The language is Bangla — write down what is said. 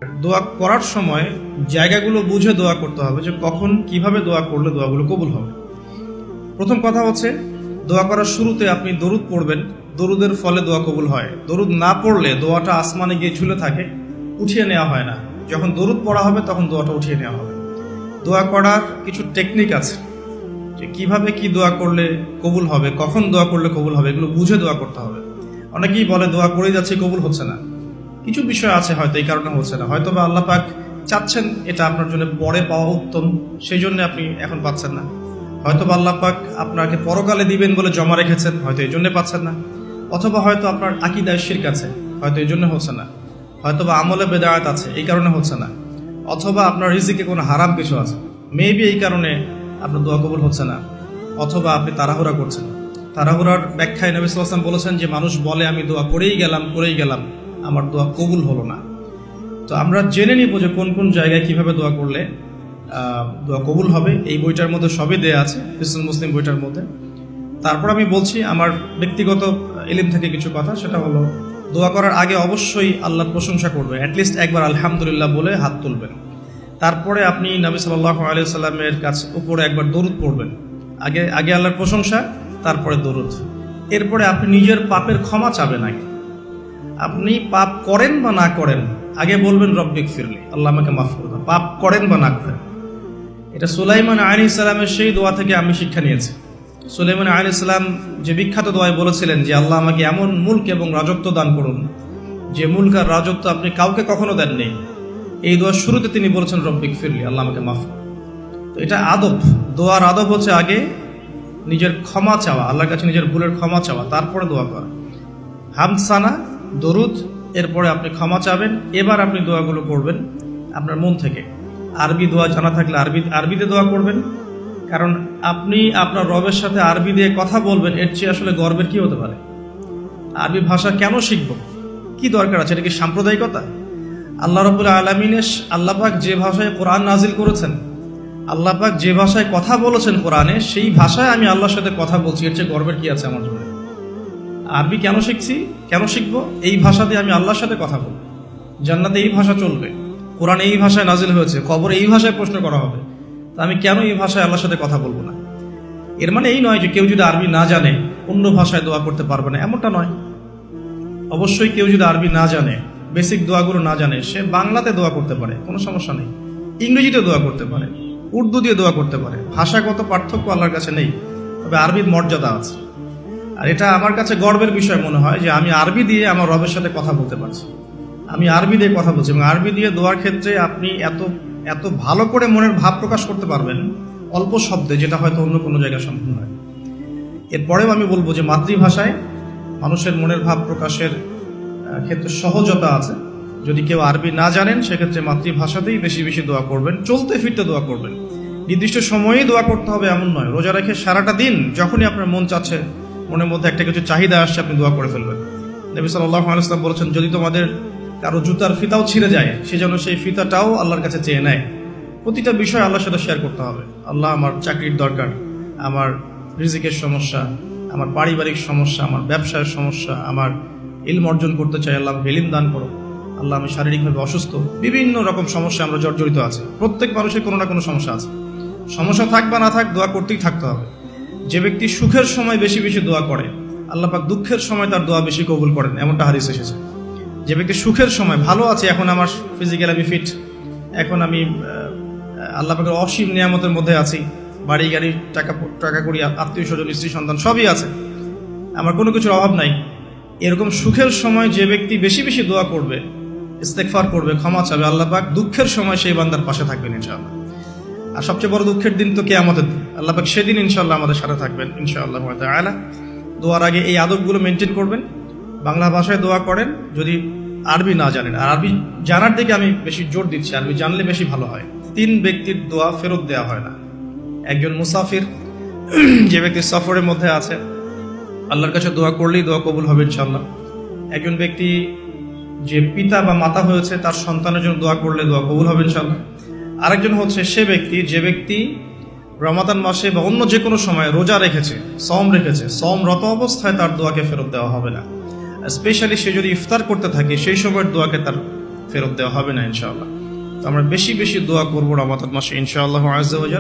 দোয়া করার সময় জায়গাগুলো বুঝে দোয়া করতে হবে, যে কখন কিভাবে দোয়া করলে দোয়াগুলো কবুল হবে। প্রথম কথা হচ্ছে, দোয়া করার শুরুতে আপনি দরুদ পড়বেন। দরুদের ফলে দোয়া কবুল হয়। দরুদ না পড়লে দোয়াটা আসমানে গিয়ে ঝুলে থাকে, উঠিয়ে নেওয়া হয় না। যখন দরুদ পড়া হবে তখন দোয়াটা উঠিয়ে নেওয়া হবে। দোয়া করার কিছু টেকনিক আছে, যে কিভাবে কি দোয়া করলে কবুল হবে, কখন দোয়া করলে কবুল হবে, এগুলো বুঝে দোয়া করতে হবে। অনেকেই বলে দোয়া করেই যাচ্ছে, কবুল হচ্ছে না। কিছু বিষয় আছে হয়তো এই কারণে হচ্ছে না, হয়তো বা আল্লাহ পাক চাচ্ছেন এটা আপনার জন্য পরে পাওয়া উত্তম, সেই জন্য আপনি এখন পাচ্ছেন না। হয়তো বা আল্লাহ পাক আপনাকে পরকালে দিবেন বলে জমা রেখেছেন, হয়তো এই জন্য পাচ্ছেন না। অথবা হয়তো আপনার আকীদায় শিরক আছে, হয়তো এই জন্য হচ্ছে না। হয়তো বা আমলে বেদায়াত আছে, এই কারণে হচ্ছে না। অথবা আপনার রিজিকে কোনো হারাম কিছু আছে, মেবি এই কারণে আপনার দোয়া কবুল হচ্ছে না। অথবা আপনি তাড়াহুড়া করছেন। তাড়াহুড়ার ব্যাখ্যায় নবী সাল্লাল্লাহু আলাইহি ওয়াসাল্লাম বলেছেন যে মানুষ বলে আমি দোয়া করেই গেলাম, আমার দোয়া কবুল হলো না। তো আমরা জেনে নিব যে কোন কোন জায়গায় কিভাবে দোয়া করলে দোয়া কবুল হবে। এই বইটার মধ্যে সবই দেয়া আছে, হিসনুল মুসলিম বইটার মধ্যে। তারপর আমি বলছি আমার ব্যক্তিগত ইলম থেকে কিছু কথা, সেটা হলো দোয়া করার আগে অবশ্যই আল্লাহর প্রশংসা করবে, অ্যাটলিস্ট একবার আলহামদুলিল্লাহ বলে হাত তুলবেন। তারপরে আপনি নবী সাল্লাল্লাহু আলাইহি ওয়াসাল্লামের কাছে উপরে একবার দরুদ পড়বেন। আগে আল্লাহর প্রশংসা, তারপরে দরুদ। এরপরে আপনি নিজের পাপের ক্ষমা চাবেন। আগে আপনি পাপ করেন বা না করেন, আগে বলবেন রব্বিক ফিরলি, আল্লাহ আমাকে মাফ করে দাও, পাপ করেন বা না করেন। এটা সুলাইমান আলাইহিস সালামের সেই দোয়া থেকে আমি শিক্ষা নিয়েছি। সুলাইমান আলাইহিস সালাম যে বিখ্যাত দোয়ায় বলেছিলেন যে আল্লাহ আমাকে এমন মুলক এবং রাজত্ব দান করুন যে মুলক আর রাজত্ব আপনি কাউকে কখনো দেননি। এই দোয়ার শুরুতে তিনি বলেছেন রব্বিক ফিরলি, আল্লাহ আমাকে মাফ করুন। তো এটা আদব, দোয়ার আদব হচ্ছে আগে নিজের ক্ষমা চাওয়া, আল্লাহর কাছে নিজের ভুলের ক্ষমা চাওয়া, তারপরে দোয়া করা। হামদ সানা, দরুদ, এরপরে আপনি ক্ষমা চাবেন। এবার আপনি দোয়াগুলো করবেন আপনার মন থেকে। আরবি দোয়া জানা থাকলে আরবিতে দোয়া করবেন, কারণ আপনি আপনার রবের সাথে আরবি দিয়ে কথা বলবেন, এর চেয়ে আসলে গর্বের কি হতে পারে? আরবি ভাষা কেন শিখব, কি দরকার আছে? এটা কি সাম্প্রদায়িকতা? আল্লাহ রাব্বুল আলামিনের আল্লাহ পাক যে ভাষায় কোরআন নাজিল করেছেন, আল্লাহ পাক যে ভাষায় কথা বলেছেন কোরআনে, সেই ভাষায় আমি আল্লাহর সাথে কথা বলছি, এর চেয়ে গর্বের কি আছে আমার জন্য? আরবি কেন শিখছি, কেন শিখবো? এই ভাষা দিয়ে আমি আল্লাহর সাথে কথা বলবো। জান্নাতে এই ভাষা চলবে, কোরআনে এই ভাষায় নাজিল হয়েছে, কবরে এই ভাষায় প্রশ্ন করা হবে, তা আমি কেন এই ভাষায় আল্লাহর সাথে কথা বলবো না? এর মানে এই নয় যে কেউ যদি আরবি না জানে অন্য ভাষায় দোয়া করতে পারবে না, এমনটা নয়। অবশ্যই কেউ যদি আরবি না জানে, বেসিক দোয়াগুলো না জানে, সে বাংলাতে দোয়া করতে পারে, কোনো সমস্যা নেই। ইংরেজিতে দোয়া করতে পারে, উর্দু দিয়ে দোয়া করতে পারে। ভাষাগত পার্থক্য আল্লাহর কাছে নেই, তবে আরবির মর্যাদা আছে। আর এটা আমার কাছে গর্বের বিষয় মনে হয় যে আমি আরবি দিয়ে আমার রবের সাথে কথা বলতে পারছি, আমি আরবি দিয়ে কথা বলছি। এবং আরবি দিয়ে দোয়ার ক্ষেত্রে আপনি এত ভালো করে মনের ভাব প্রকাশ করতে পারবেন অল্প শব্দে, যেটা হয়তো অন্য কোনো জায়গায় সম্ভব নয়। এরপরেও আমি বলবো যে মাতৃভাষায় মানুষের মনের ভাব প্রকাশের ক্ষেত্রে সহজতা আছে। যদি কেউ আরবি না জানেন, সেক্ষেত্রে মাতৃভাষাতেই বেশি বেশি দোয়া করবেন, চলতে ফিরতে দোয়া করবেন। নির্দিষ্ট সময়েই দোয়া করতে হবে এমন নয়। রোজা রেখে সারাটা দিন যখনই আপনার মন চাচ্ছে, মনের মধ্যে একটা কিছু চাহিদা আসছে, আপনি দোয়া করে ফেলবেন। নবী সাল্লাল্লাহু আলাইহি ওয়াসাল্লাম বলেছেন, যদি তোমাদের কারো জুতার ফিতাও ছিঁড়ে যায়, সে যেন সেই ফিতাটাও আল্লাহর কাছে চেয়ে নেয়। প্রতিটা বিষয় আল্লাহর সাথে শেয়ার করতে হবে। আল্লাহ, আমার চাকরির দরকার, আমার রিজিকের সমস্যা, আমার পারিবারিক সমস্যা, আমার ব্যবসার সমস্যা, আমার ইলম অর্জন করতে চাই, আল্লাহ আমাকে ইলম দান করো। আল্লাহ, আমি শারীরিকভাবে অসুস্থ। বিভিন্ন রকম সমস্যা আমরা জর্জরিত আছি। প্রত্যেক মানুষের কোনো না কোনো সমস্যা আছে। সমস্যা থাক বা না থাক, দোয়া করতেই থাকতে হবে। যে ব্যক্তি সুখের সময় বেশি বেশি দোয়া করে, আল্লাহ পাক দুঃখের সময় তার দোয়া বেশি কবুল করেন, এমনটা হাদিস এসেছে। যে ব্যক্তি সুখের সময় ভালো আছে, এখন আমার ফিজিক্যাল আমি ফিট, এখন আমি আল্লাহ পাকের অসীম নিয়ামতের মধ্যে আছি, বাড়ি গাড়ি টাকা করি, আত্মীয় স্বজন, স্ত্রী সন্তান সবই আছে, আমার কোনো কিছুর অভাব নাই। এরকম সুখের সময় যে ব্যক্তি বেশি বেশি দোয়া করবে, ইস্তেগফার করবে, ক্ষমা চাবে, আল্লাহ পাক দুঃখের সময় সেই বান্দার পাশে থাকবেন ইনশাআল্লাহ। আর সবচেয়ে বড় দুঃখের দিন তো কিয়ামতের দিন, আল্লাহ পাক সেদিন ইনশাআল্লাহ আমাদের সাথে থাকবেন ইনশাআল্লাহ তাআলা। দোয়ার আগে এই আদবগুলো মেনটেন করবেন। বাংলা ভাষায় দোয়া করেন যদি আরবি না জানেন। আর আরবি জানার দিকে আমি বেশি জোর দিচ্ছি, আরবি জানলে বেশি ভালো হয়। 3 ব্যক্তির দোয়া ফেরত দেওয়া হয় না। একজন মুসাফির, যে ব্যক্তি সফরের মধ্যে আছে, আল্লাহর কাছে দোয়া করলেই দোয়া কবুল হবে ইনশাআল্লাহ। একজন ব্যক্তি যে পিতা বা মাতা হয়েছে, তার সন্তানের জন্য দোয়া করলে দোয়া কবুল হবে ইনশাআল্লাহ। আরেকজন হচ্ছে সে ব্যক্তি যে ব্যক্তি রমাদান মাসে বা অন্য যে কোনো সময় রোজা রেখেছে, সমরত অবস্থায় তার দোয়াকে ফেরত দেওয়া হবে না। স্পেশালি সে যদি ইফতার করতে থাকে, সেই সময়ের দোয়াকে তার ফেরত দেওয়া হবে না ইনশাআল্লাহ। তো আমরা বেশি বেশি দোয়া করবো রমাদান মাসে ইনশাআল্লাহ আযজা ওয়া জাল।